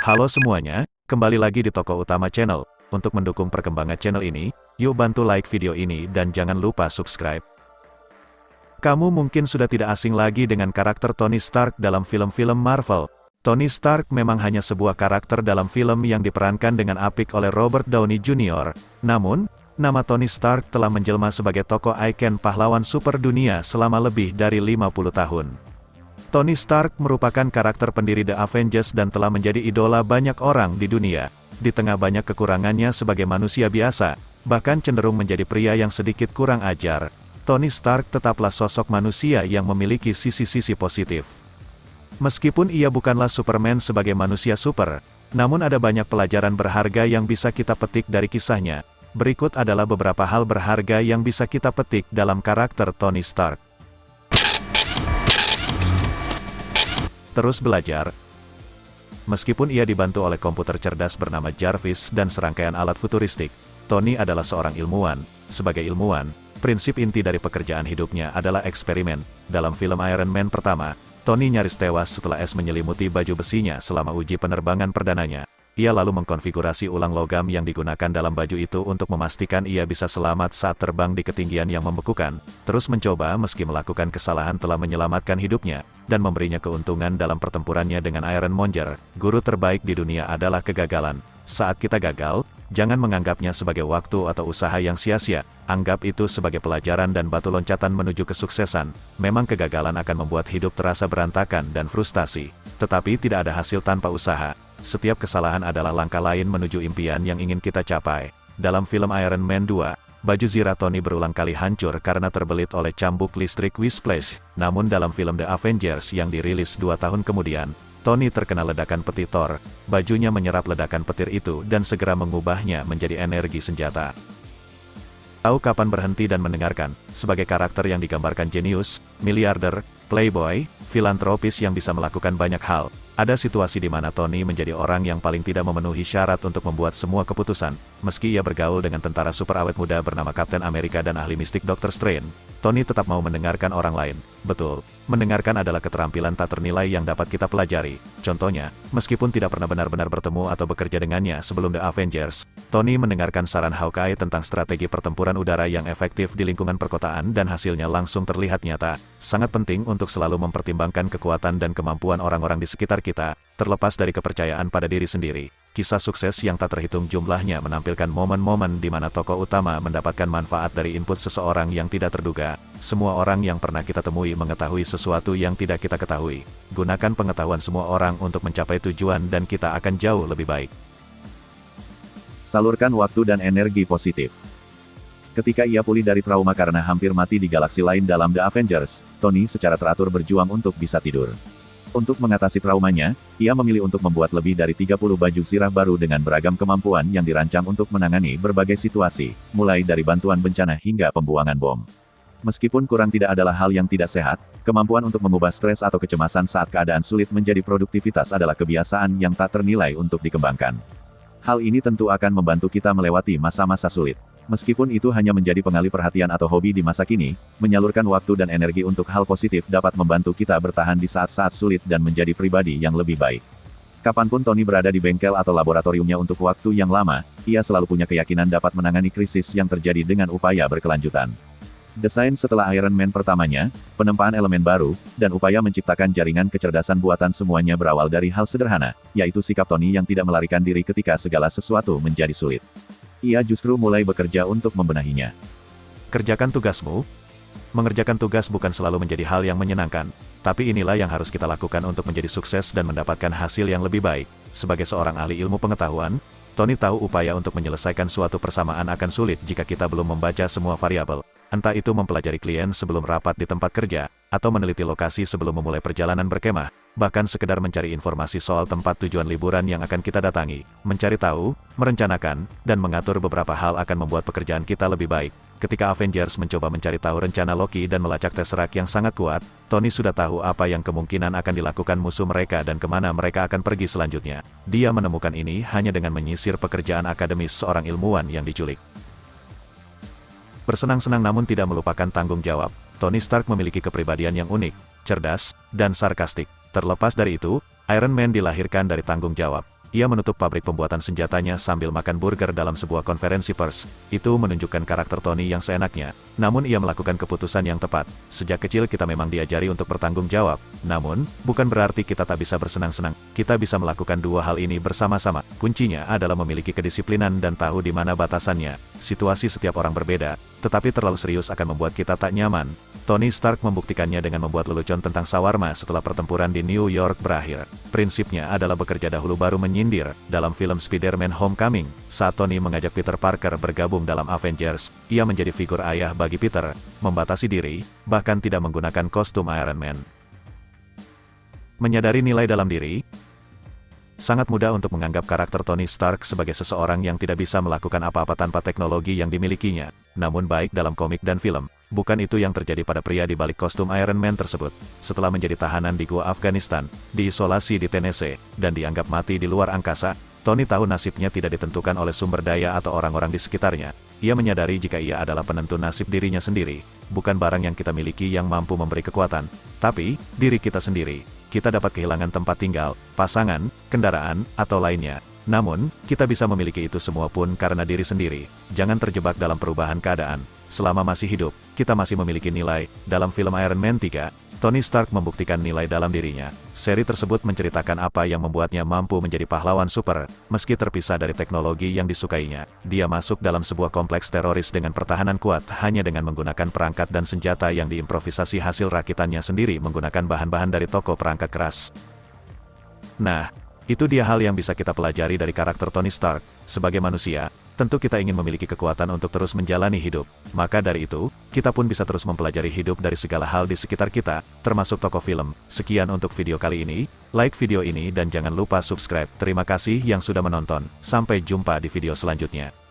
Halo semuanya, kembali lagi di Toko Utama Channel. Untuk mendukung perkembangan channel ini, yuk bantu like video ini dan jangan lupa subscribe. Kamu mungkin sudah tidak asing lagi dengan karakter Tony Stark dalam film-film Marvel. Tony Stark memang hanya sebuah karakter dalam film yang diperankan dengan apik oleh Robert Downey Jr. Namun, nama Tony Stark telah menjelma sebagai tokoh ikon pahlawan super dunia selama lebih dari 50 tahun. Tony Stark merupakan karakter pendiri The Avengers dan telah menjadi idola banyak orang di dunia. Di tengah banyak kekurangannya sebagai manusia biasa, bahkan cenderung menjadi pria yang sedikit kurang ajar, Tony Stark tetaplah sosok manusia yang memiliki sisi-sisi positif. Meskipun ia bukanlah Superman sebagai manusia super, namun ada banyak pelajaran berharga yang bisa kita petik dari kisahnya. Berikut adalah beberapa hal berharga yang bisa kita petik dalam karakter Tony Stark. Terus belajar. Meskipun ia dibantu oleh komputer cerdas bernama Jarvis dan serangkaian alat futuristik, Tony adalah seorang ilmuwan. Sebagai ilmuwan, prinsip inti dari pekerjaan hidupnya adalah eksperimen. Dalam film Iron Man pertama, Tony nyaris tewas setelah es menyelimuti baju besinya selama uji penerbangan perdananya. Ia lalu mengkonfigurasi ulang logam yang digunakan dalam baju itu untuk memastikan ia bisa selamat saat terbang di ketinggian yang membekukan. Terus mencoba meski melakukan kesalahan telah menyelamatkan hidupnya, dan memberinya keuntungan dalam pertempurannya dengan Iron Monger. Guru terbaik di dunia adalah kegagalan. Saat kita gagal, jangan menganggapnya sebagai waktu atau usaha yang sia-sia. Anggap itu sebagai pelajaran dan batu loncatan menuju kesuksesan. Memang kegagalan akan membuat hidup terasa berantakan dan frustasi. Tetapi tidak ada hasil tanpa usaha. Setiap kesalahan adalah langkah lain menuju impian yang ingin kita capai. Dalam film Iron Man 2, baju zirah Tony berulang kali hancur karena terbelit oleh cambuk listrik Whiplash. Namun dalam film The Avengers yang dirilis 2 tahun kemudian, Tony terkena ledakan peti Thor. Bajunya menyerap ledakan petir itu dan segera mengubahnya menjadi energi senjata. Tahu kapan berhenti dan mendengarkan. Sebagai karakter yang digambarkan jenius, miliarder, playboy, filantropis yang bisa melakukan banyak hal, ada situasi di mana Tony menjadi orang yang paling tidak memenuhi syarat untuk membuat semua keputusan. Meski ia bergaul dengan tentara super awet muda bernama Kapten Amerika dan ahli mistik Dr. Strange, Tony tetap mau mendengarkan orang lain. Betul, mendengarkan adalah keterampilan tak ternilai yang dapat kita pelajari. Contohnya, meskipun tidak pernah benar-benar bertemu atau bekerja dengannya sebelum The Avengers, Tony mendengarkan saran Hawkeye tentang strategi pertempuran udara yang efektif di lingkungan perkotaan dan hasilnya langsung terlihat nyata. Sangat penting untuk selalu mempertimbangkan kekuatan dan kemampuan orang-orang di sekitar kita, terlepas dari kepercayaan pada diri sendiri. Kisah sukses yang tak terhitung jumlahnya menampilkan momen-momen di mana tokoh utama mendapatkan manfaat dari input seseorang yang tidak terduga. Semua orang yang pernah kita temui mengetahui sesuatu yang tidak kita ketahui. Gunakan pengetahuan semua orang untuk mencapai tujuan dan kita akan jauh lebih baik. Salurkan waktu dan energi positif. Ketika ia pulih dari trauma karena hampir mati di galaksi lain dalam The Avengers, Tony secara teratur berjuang untuk bisa tidur. Untuk mengatasi traumanya, ia memilih untuk membuat lebih dari 30 baju zirah baru dengan beragam kemampuan yang dirancang untuk menangani berbagai situasi, mulai dari bantuan bencana hingga pembuangan bom. Meskipun kurang tidak adalah hal yang tidak sehat, kemampuan untuk mengubah stres atau kecemasan saat keadaan sulit menjadi produktivitas adalah kebiasaan yang tak ternilai untuk dikembangkan. Hal ini tentu akan membantu kita melewati masa-masa sulit. Meskipun itu hanya menjadi pengalih perhatian atau hobi di masa kini, menyalurkan waktu dan energi untuk hal positif dapat membantu kita bertahan di saat-saat sulit dan menjadi pribadi yang lebih baik. Kapanpun Tony berada di bengkel atau laboratoriumnya untuk waktu yang lama, ia selalu punya keyakinan dapat menangani krisis yang terjadi dengan upaya berkelanjutan. Desain setelah Iron Man pertamanya, penempaan elemen baru, dan upaya menciptakan jaringan kecerdasan buatan semuanya berawal dari hal sederhana, yaitu sikap Tony yang tidak melarikan diri ketika segala sesuatu menjadi sulit. Ia justru mulai bekerja untuk membenahinya. Kerjakan tugasmu. Mengerjakan tugas bukan selalu menjadi hal yang menyenangkan, tapi inilah yang harus kita lakukan untuk menjadi sukses dan mendapatkan hasil yang lebih baik. Sebagai seorang ahli ilmu pengetahuan, Tony tahu upaya untuk menyelesaikan suatu persamaan akan sulit jika kita belum membaca semua variabel. Entah itu mempelajari klien sebelum rapat di tempat kerja, atau meneliti lokasi sebelum memulai perjalanan berkemah, bahkan sekedar mencari informasi soal tempat tujuan liburan yang akan kita datangi. Mencari tahu, merencanakan, dan mengatur beberapa hal akan membuat pekerjaan kita lebih baik. Ketika Avengers mencoba mencari tahu rencana Loki dan melacak Tesseract yang sangat kuat, Tony sudah tahu apa yang kemungkinan akan dilakukan musuh mereka dan kemana mereka akan pergi selanjutnya. Dia menemukan ini hanya dengan menyisir pekerjaan akademis seorang ilmuwan yang diculik. Bersenang-senang namun tidak melupakan tanggung jawab. Tony Stark memiliki kepribadian yang unik, cerdas, dan sarkastik. Terlepas dari itu, Iron Man dilahirkan dari tanggung jawab. ia menutup pabrik pembuatan senjatanya sambil makan burger dalam sebuah konferensi pers. Itu menunjukkan karakter Tony yang seenaknya. Namun ia melakukan keputusan yang tepat. Sejak kecil kita memang diajari untuk bertanggung jawab. Namun, bukan berarti kita tak bisa bersenang-senang. Kita bisa melakukan dua hal ini bersama-sama. Kuncinya adalah memiliki kedisiplinan dan tahu di mana batasannya. Situasi setiap orang berbeda, tetapi terlalu serius akan membuat kita tak nyaman. Tony Stark membuktikannya dengan membuat lelucon tentang shawarma setelah pertempuran di New York berakhir. Prinsipnya adalah bekerja dahulu baru menyindir. Dalam film Spider-Man Homecoming, saat Tony mengajak Peter Parker bergabung dalam Avengers, ia menjadi figur ayah bagi Peter, membatasi diri, bahkan tidak menggunakan kostum Iron Man. Menyadari nilai dalam diri, sangat mudah untuk menganggap karakter Tony Stark sebagai seseorang yang tidak bisa melakukan apa-apa tanpa teknologi yang dimilikinya. Namun baik dalam komik dan film, bukan itu yang terjadi pada pria di balik kostum Iron Man tersebut. Setelah menjadi tahanan di Gua Afghanistan, diisolasi di Tennessee, dan dianggap mati di luar angkasa, Tony tahu nasibnya tidak ditentukan oleh sumber daya atau orang-orang di sekitarnya. Ia menyadari jika ia adalah penentu nasib dirinya sendiri. Bukan barang yang kita miliki yang mampu memberi kekuatan, tapi diri kita sendiri. Kita dapat kehilangan tempat tinggal, pasangan, kendaraan, atau lainnya. Namun, kita bisa memiliki itu semua pun karena diri sendiri. Jangan terjebak dalam perubahan keadaan. Selama masih hidup, kita masih memiliki nilai. Dalam film Iron Man 3, Tony Stark membuktikan nilai dalam dirinya. Seri tersebut menceritakan apa yang membuatnya mampu menjadi pahlawan super, meski terpisah dari teknologi yang disukainya. Dia masuk dalam sebuah kompleks teroris dengan pertahanan kuat hanya dengan menggunakan perangkat dan senjata yang diimprovisasi hasil rakitannya sendiri menggunakan bahan-bahan dari toko perangkat keras. Nah, itu dia hal yang bisa kita pelajari dari karakter Tony Stark. Sebagai manusia, tentu kita ingin memiliki kekuatan untuk terus menjalani hidup. Maka dari itu, kita pun bisa terus mempelajari hidup dari segala hal di sekitar kita, termasuk tokoh film. Sekian untuk video kali ini, like video ini dan jangan lupa subscribe. Terima kasih yang sudah menonton, sampai jumpa di video selanjutnya.